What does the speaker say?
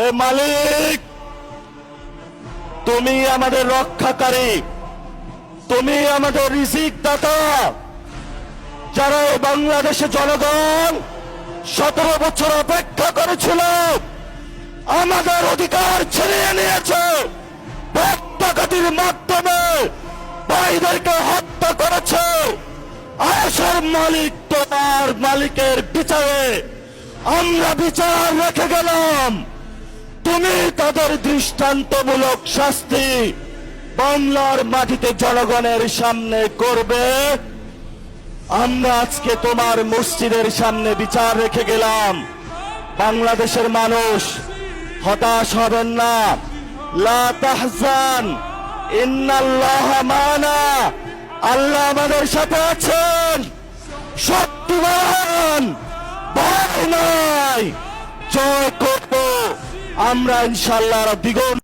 এ মালিক, তুমি আমাদের রক্ষাকারী, তুমি আমাদের রিজিক দাতা। যারা এই বাংলাদেশে জনগণ 17 বছর অপেক্ষা করেছিল, আমাদের অধিকার ছিনিয়ে নিয়েছে, রক্তপাতের মাধ্যমে ভাইদেরকে হত্যা করেছে। আয়েশের মালিক, তোমার মালিকের বিচারে আমরা বিচার রেখে গেলাম। তুমি তাদের দৃষ্টান্তমূলক শাস্তি বাংলার মাটিতে জনগণের সামনে করবে। আমরা আজকে তোমার মসজিদের সামনে বিচার রেখে গেলাম। বাংলাদেশের মানুষ হতাশ হবেন না। লা তাহজান, ইন্নাল্লাহা মানা। আল্লাহ আমাদের সাথে আছেন, শক্তিমান, ভয় নাই, জয় করব আমরা ইনশাআল্লাহ। দ্বিগুণ